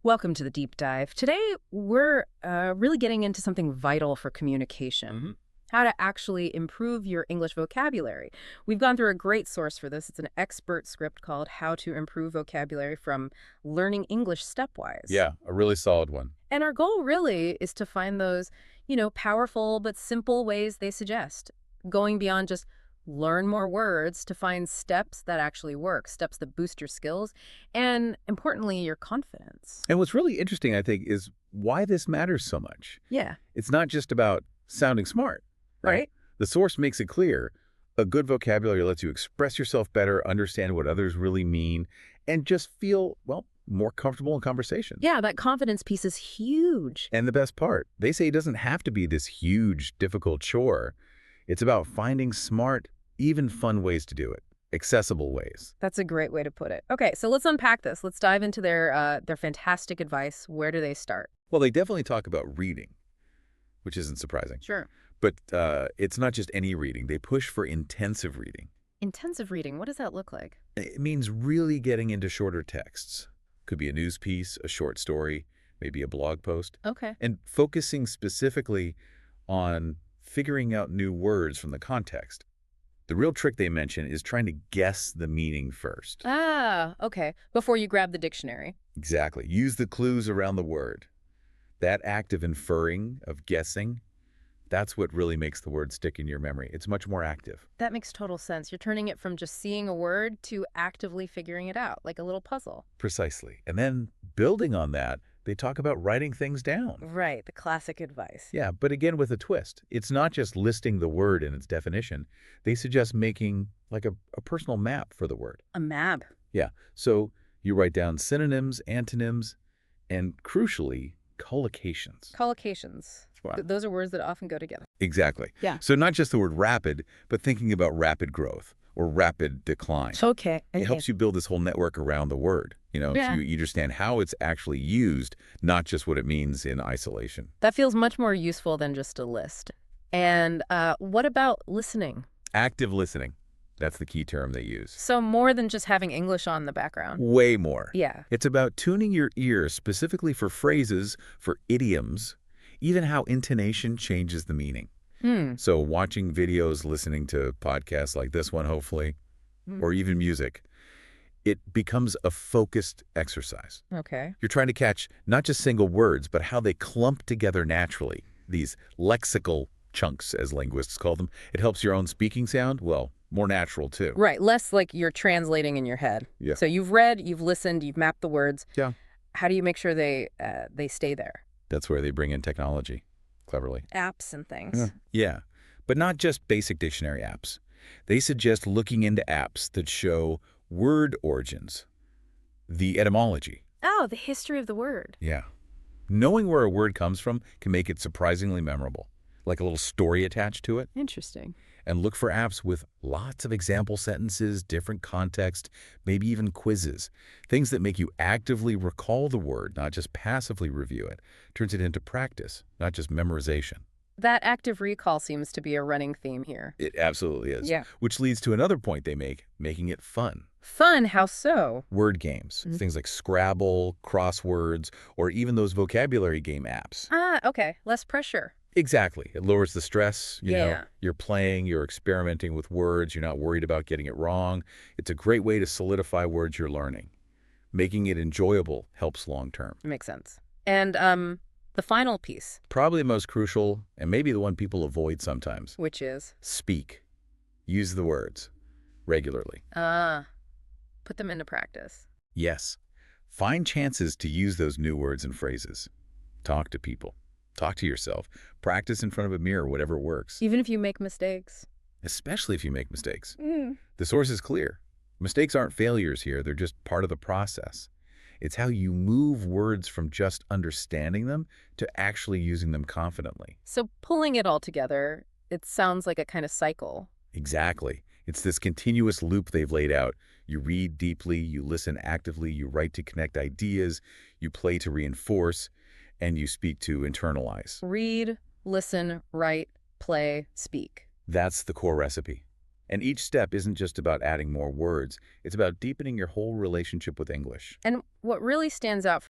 Welcome to the deep dive. Today, we're really getting into something vital for communication. How to actually improve your English vocabulary. We've gone through a great source for this. It's an expert script called How to Improve Vocabulary from Learning English Stepwise. Yeah, a really solid one. And our goal really is to find those, powerful but simple ways they suggest, going beyond just learn more words to find steps that actually work, steps that boost your skills, and importantly, your confidence. And what's really interesting, I think, is why this matters so much. Yeah. It's not just about sounding smart, right? Right. The source makes it clear. A good vocabulary lets you express yourself better, understand what others really mean, and just feel, well, more comfortable in conversation. Yeah, that confidence piece is huge. And the best part, they say it doesn't have to be this huge, difficult chore. It's about finding smart, even fun ways to do it, accessible ways. That's a great way to put it. Okay, so let's unpack this. Let's dive into their fantastic advice. Where do they start? Well, they definitely talk about reading, which isn't surprising. Sure. But it's not just any reading. They push for intensive reading. Intensive reading, what does that look like? It means really getting into shorter texts. Could be a news piece, a short story, maybe a blog post. Okay. And focusing specifically on figuring out new words from the context. The real trick they mention is trying to guess the meaning first. Ah, okay. Before you grab the dictionary. Exactly. Use the clues around the word. That act of inferring, of guessing, that's what really makes the word stick in your memory. It's much more active. That makes total sense. You're turning it from just seeing a word to actively figuring it out, like a little puzzle. Precisely. And then building on that, they talk about writing things down. Right, the classic advice. Yeah, but again with a twist. It's not just listing the word and its definition. They suggest making like a personal map for the word. A map. Yeah, so you write down synonyms, antonyms, and crucially, collocations. Collocations. Wow. Those are words that often go together. Exactly. Yeah. So not just the word rapid, but thinking about rapid growth or rapid decline. Okay. It helps you build this whole network around the word, so Yeah. you understand how it's actually used, not just what it means in isolation. That feels much more useful than just a list. And what about listening? Active listening. That's the key term they use. So more than just having English on the background. Way more. Yeah. It's about tuning your ears specifically for phrases, for idioms, even how intonation changes the meaning. So watching videos, listening to podcasts like this one, hopefully, or even music, it becomes a focused exercise. Okay. You're trying to catch not just single words, but how they clump together naturally, these lexical chunks, as linguists call them. It helps your own speaking sound, well, more natural, too. Right. Less like you're translating in your head. Yeah. So you've read, you've listened, you've mapped the words. Yeah. How do you make sure they stay there? That's where they bring in technology, cleverly. Apps and things. Yeah, but not just basic dictionary apps. They suggest looking into apps that show word origins, the etymology. Oh, the history of the word. Yeah. Knowing where a word comes from can make it surprisingly memorable, like a little story attached to it. Interesting. And look for apps with lots of example sentences, different context, maybe even quizzes. Things that make you actively recall the word, not just passively review it. Turns it into practice, not just memorization. That active recall seems to be a running theme here. It absolutely is. Yeah. Which leads to another point they make, making it fun. Fun? How so? Word games, things like Scrabble, crosswords, or even those vocabulary game apps. Ah, okay. Less pressure. Exactly. It lowers the stress. You know, Yeah. you're playing, you're experimenting with words, you're not worried about getting it wrong. It's a great way to solidify words you're learning. Making it enjoyable helps long term. Makes sense. And the final piece, Probably the most crucial, and maybe the one people avoid sometimes. which is Speak. Use the words regularly. put them into practice. Yes. Find chances to use those new words and phrases. Talk to people. Talk to yourself. Practice in front of a mirror, whatever works. Even if you make mistakes. Especially if you make mistakes. The source is clear. Mistakes aren't failures here. They're just part of the process. It's how you move words from just understanding them to actually using them confidently. So pulling it all together, it sounds like a kind of cycle. Exactly. It's this continuous loop they've laid out. You read deeply, you listen actively, you write to connect ideas, you play to reinforce, and you speak to internalize. Read, listen, write, play, speak. That's the core recipe. And each step isn't just about adding more words. It's about deepening your whole relationship with English. And what really stands out